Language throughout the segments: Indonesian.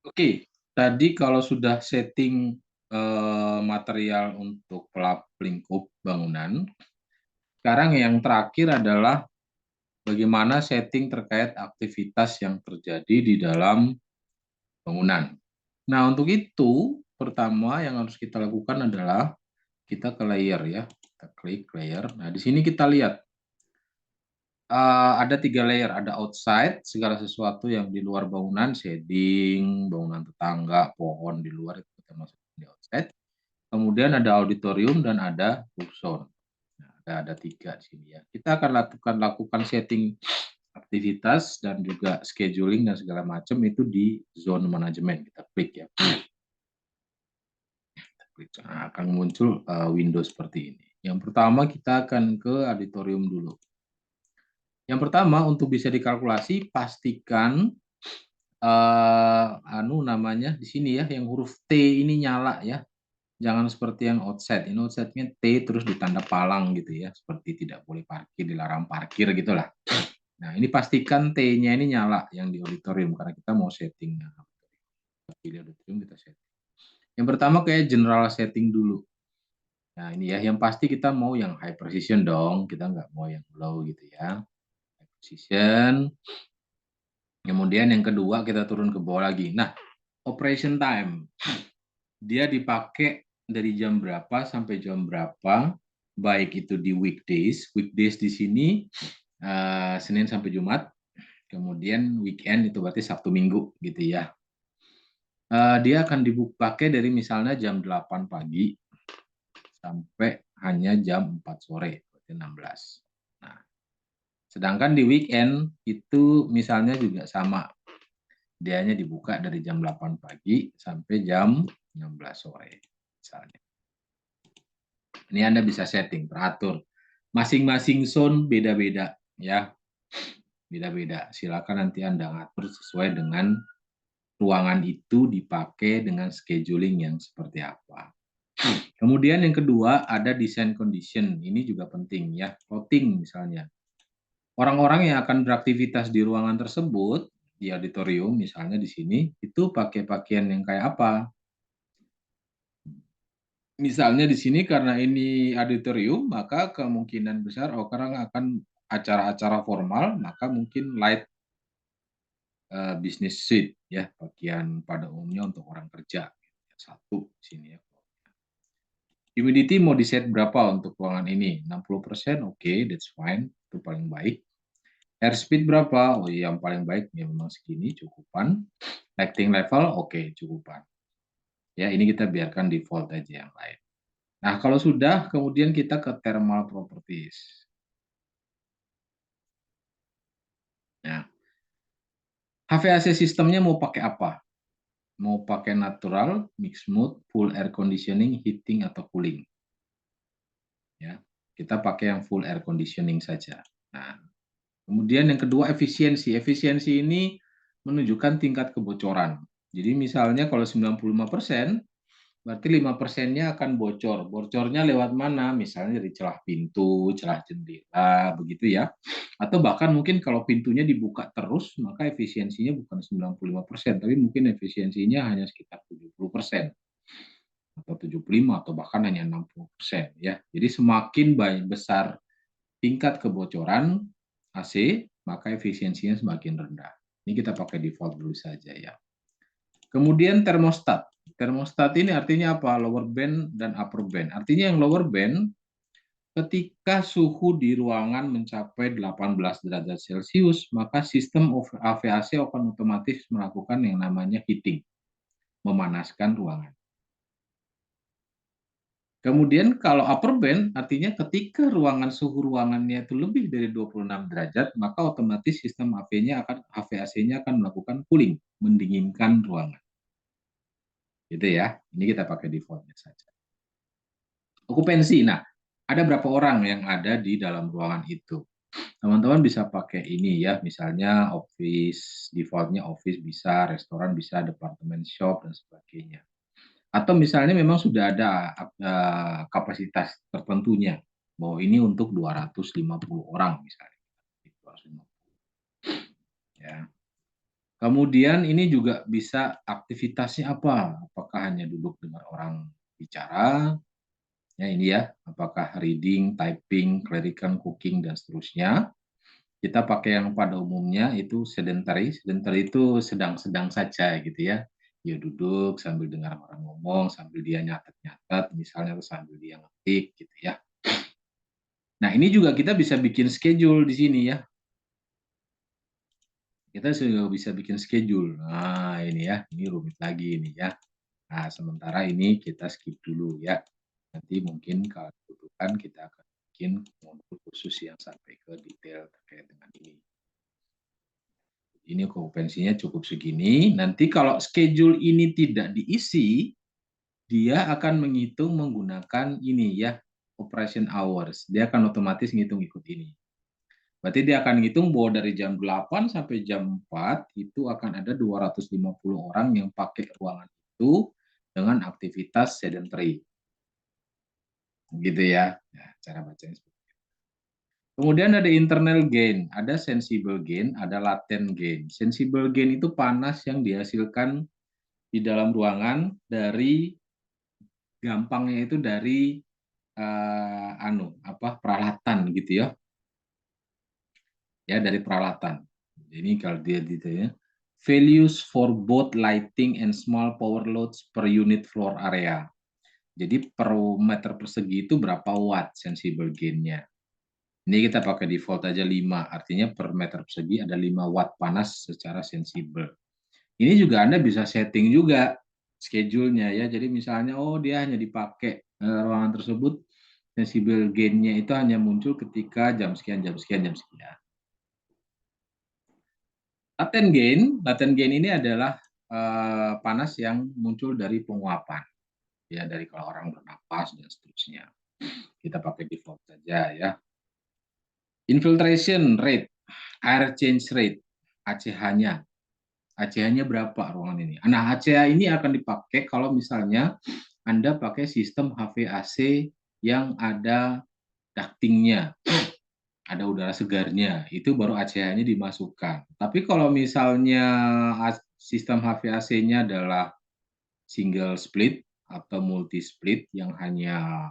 Oke, tadi kalau sudah setting, material untuk pelap lingkup bangunan, sekarang yang terakhir adalah bagaimana setting terkait aktivitas yang terjadi di dalam bangunan. Nah, untuk itu, pertama yang harus kita lakukan adalah kita ke layer ya, kita klik layer. Nah, di sini kita lihat, ada 3 layer, ada outside, segala sesuatu yang di luar bangunan, shading, bangunan tetangga, pohon di luar itu kita masukin di outside. Kemudian ada auditorium dan ada roof zone. Nah, ada 3 di sini ya. Kita akan lakukan setting aktivitas dan juga scheduling dan segala macam itu di zone manajemen. Kita klik ya. Kita klik. Nah, akan muncul window seperti ini. Yang pertama kita akan ke auditorium dulu. Yang pertama untuk bisa dikalkulasi pastikan namanya di sini ya yang huruf T ini nyala ya. Jangan seperti yang outside, ini outside-nya T terus ditanda palang gitu ya, seperti tidak boleh parkir, dilarang parkir gitulah. Nah, ini pastikan T-nya ini nyala yang di auditorium karena kita mau setting. Kita pilih auditorium, kita setting. Yang pertama kayak general setting dulu. Nah, ini ya, yang pasti kita mau yang high precision dong, kita nggak mau yang low gitu ya. High precision. Kemudian yang kedua kita turun ke bawah lagi. Nah, operation time. Dia dipakai dari jam berapa sampai jam berapa, baik itu di weekdays. Weekdays di sini Senin sampai Jumat, kemudian weekend itu berarti Sabtu Minggu gitu ya. Dia akan dipakai dari misalnya jam 8 pagi sampai hanya jam 4 sore, berarti 16. Nah, sedangkan di weekend itu misalnya juga sama. Dianya dibuka dari jam 8 pagi sampai jam 16 sore misalnya. Ini Anda bisa setting, teratur. Masing-masing zone beda-beda ya. Beda-beda. Silakan nanti Anda ngatur sesuai dengan ruangan itu dipakai dengan scheduling yang seperti apa. Kemudian yang kedua ada design condition. Ini juga penting ya. Clothing misalnya. Orang-orang yang akan beraktivitas di ruangan tersebut, di auditorium misalnya di sini, itu pakai pakaian yang kayak apa? Misalnya di sini karena ini auditorium, maka kemungkinan besar orang akan acara-acara formal, maka mungkin light business suit ya, pakaian pada umumnya untuk orang kerja. Satu di sini ya. Humidity mau di set berapa untuk ruangan ini? 60%, oke, that's fine, itu paling baik. Airspeed berapa? Oh iya, yang paling baik ya memang segini, cukupan. Lighting level, oke, cukupan. Ya, ini kita biarkan default aja yang lain. Nah, kalau sudah, kemudian kita ke thermal properties. Nah, HVAC sistemnya mau pakai apa? Mau pakai natural, mixed mode, full air conditioning, heating, atau cooling. Ya, kita pakai yang full air conditioning saja. Nah, kemudian yang kedua efisiensi. Efisiensi ini menunjukkan tingkat kebocoran. Jadi misalnya kalau 95%, berarti 5%-nya akan bocor. Bocornya lewat mana? Misalnya dari celah pintu, celah jendela, begitu ya. Atau bahkan mungkin kalau pintunya dibuka terus, maka efisiensinya bukan 95%, tapi mungkin efisiensinya hanya sekitar 70% atau 75 atau bahkan hanya 60% ya. Jadi semakin besar tingkat kebocoran AC, maka efisiensinya semakin rendah. Ini kita pakai default dulu saja ya. Kemudian termostat. Termostat ini artinya apa? Lower band dan upper band. Artinya yang lower band ketika suhu di ruangan mencapai 18 derajat Celcius, maka sistem AVAC akan otomatis melakukan yang namanya heating, memanaskan ruangan. Kemudian kalau upper band artinya ketika suhu ruangannya itu lebih dari 26 derajat, maka otomatis sistem AVAC-nya akan melakukan cooling, mendinginkan ruangan. Gitu ya. Ini kita pakai defaultnya saja. Okupansi. Nah, ada berapa orang yang ada di dalam ruangan itu? Teman-teman bisa pakai ini ya, misalnya office, defaultnya office bisa, restoran bisa, departemen shop, dan sebagainya. Atau misalnya memang sudah ada kapasitas tertentunya, bahwa ini untuk 250 orang misalnya. 250. Ya. Kemudian ini juga bisa aktivitasnya apa? Apakah hanya duduk dengar orang bicara? Ya ini ya, apakah reading, typing, clerical, cooking, dan seterusnya. Kita pakai yang pada umumnya itu sedentary. Sedentary itu sedang-sedang saja gitu ya. Dia duduk sambil dengar orang ngomong, sambil dia nyatet-nyatet, misalnya, atau sambil dia ngetik gitu ya. Nah, ini juga kita bisa bikin schedule di sini ya. Kita juga bisa bikin schedule. Nah, ini ya, ini rumit lagi ini ya. Nah, sementara ini kita skip dulu ya. Nanti mungkin kalau dibutuhkan kita akan bikin modul khusus yang sampai ke detail terkait dengan ini. Ini okupansinya cukup segini. Nanti kalau schedule ini tidak diisi, dia akan menghitung menggunakan ini ya, operation hours. Dia akan otomatis ngitung ikut ini. Berarti dia akan ngitung bahwa dari jam 8 sampai jam 4 itu akan ada 250 orang yang pakai ruangan itu dengan aktivitas sedentary. Gitu ya. Nah, cara bacanya seperti itu. Kemudian ada internal gain, ada sensible gain, ada latent gain. Sensible gain itu panas yang dihasilkan di dalam ruangan dari gampangnya itu dari peralatan gitu ya. Ya, dari peralatan. Ini kalau dia gitu ya. Values for both lighting and small power loads per unit floor area. Jadi per meter persegi itu berapa watt sensible gain-nya. Ini kita pakai default aja 5, artinya per meter persegi ada 5 watt panas secara sensibel. Ini juga Anda bisa setting juga schedule-nya ya. Jadi misalnya dia hanya dipakai ruangan tersebut sensibel gain-nya itu hanya muncul ketika jam sekian, jam sekian, jam sekian. Latent gain ini adalah panas yang muncul dari penguapan. Ya, dari kalau orang bernapas dan seterusnya. Kita pakai default saja ya. Infiltration rate, air change rate, ACH-nya. ACH-nya berapa ruangan ini? Nah, ACH ini akan dipakai kalau misalnya Anda pakai sistem HVAC yang ada ducting-nya, ada udara segarnya, itu baru ACH-nya dimasukkan. Tapi kalau misalnya sistem HVAC-nya adalah single split atau multi split yang hanya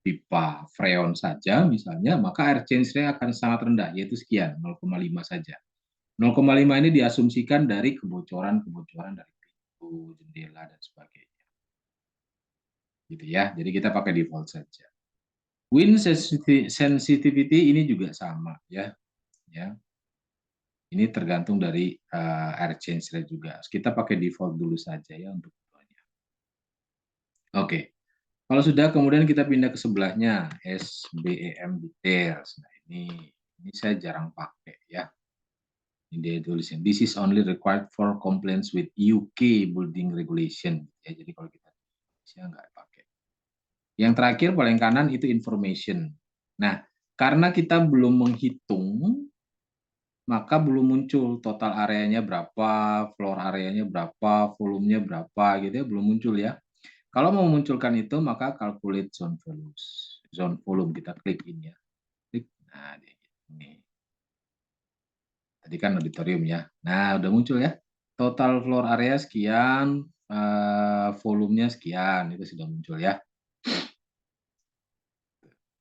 pipa freon saja misalnya, maka air change rate akan sangat rendah, yaitu sekian, 0,5 saja. 0,5 ini diasumsikan dari kebocoran-kebocoran dari pintu, jendela, dan sebagainya. Gitu ya, jadi kita pakai default saja. Wind sensitivity ini juga sama ya. Ini tergantung dari air change rate juga. Kita pakai default dulu saja ya untuk keduanya. Oke. Kalau sudah, kemudian kita pindah ke sebelahnya, SBEM details. Nah, ini saya jarang pakai ya. Ini dia tulisin, this is only required for compliance with UK building regulation. Ya, jadi kalau kita nggak pakai. Yang terakhir paling kanan itu information. Nah, karena kita belum menghitung, maka belum muncul total areanya berapa, floor areanya berapa, volumenya berapa, gitu ya, belum muncul ya. Kalau mau memunculkan itu, maka calculate zone values. Zone volume, kita klik ini ya. Klik, nah ini. Tadi kan auditorium ya. Nah, udah muncul ya. Total floor area sekian, volumenya sekian, itu sudah muncul ya.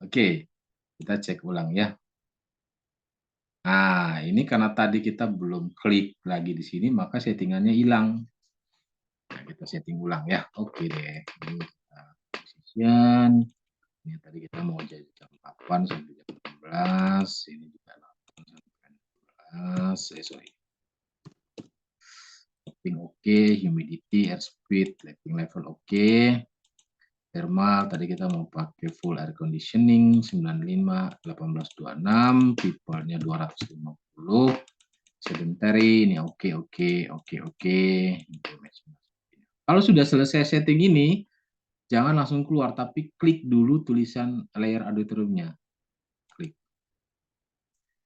Oke, kita cek ulang ya. Nah, ini karena tadi kita belum klik lagi di sini, maka settingannya hilang. Nah, kita setting ulang ya. Oke deh. Ini kita posisian. Ini tadi kita mau jadi jam 8 sampai jam 12. Ini juga 8 sampai 12. Sorry. Lighting oke, humidity, airspeed, lighting level oke. Thermal tadi kita mau pakai full air conditioning 95, 1826, people-nya 250. Sedentary ini oke. Kalau sudah selesai setting ini, jangan langsung keluar, tapi klik dulu tulisan layer auditoriumnya. Klik.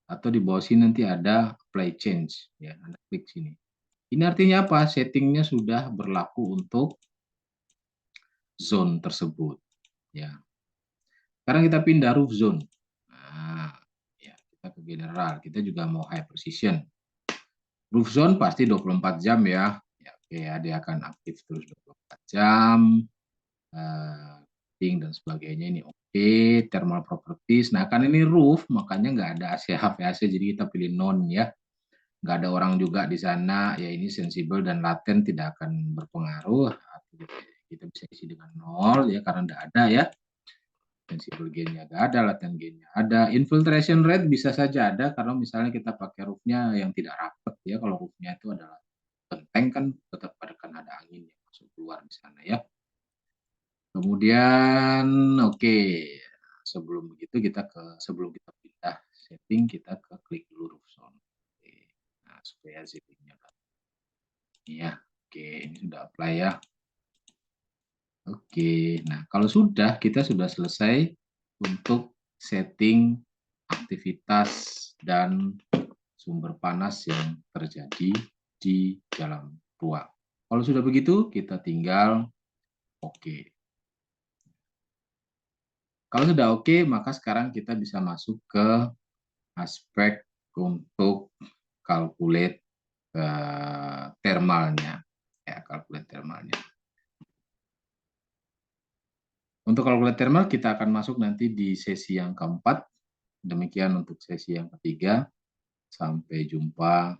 Atau di bawah sini nanti ada apply change. Ya, Anda klik sini. Ini artinya apa? Settingnya sudah berlaku untuk zone tersebut. Ya. Sekarang kita pindah roof zone. Nah, ya, kita ke general. Kita juga mau high precision. Roof zone pasti 24 jam ya. Ya, oke ya, dia akan aktif terus 24 jam. Heating dan sebagainya ini oke. Thermal properties. Nah, kan ini roof, makanya nggak ada AC HVAC, jadi kita pilih non ya. Nggak ada orang juga di sana, ya ini sensibel dan laten tidak akan berpengaruh. Kita bisa isi dengan nol ya, karena nggak ada ya. Sensibel gainnya nggak ada, laten gainnya ada. Infiltration rate bisa saja ada, kalau misalnya kita pakai roofnya yang tidak rapat ya. Kalau roofnya itu adalah genteng kan tetap akan ada angin yang masuk keluar di sana ya. Kemudian oke, sebelum begitu sebelum kita pindah setting, kita ke klik dulu roof zone. Oke. Nah, supaya zipnya ya. Oke, ini sudah apply ya. Oke, nah kalau sudah, kita sudah selesai untuk setting aktivitas dan sumber panas yang terjadi di dalam ruang. Kalau sudah begitu, kita tinggal oke. Kalau sudah oke, maka sekarang kita bisa masuk ke aspek untuk calculate thermalnya. Ya, calculate thermalnya. Untuk calculate thermal kita akan masuk nanti di sesi yang keempat. Demikian untuk sesi yang ketiga. Sampai jumpa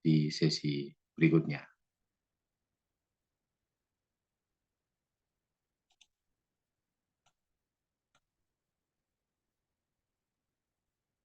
di sesi berikutnya.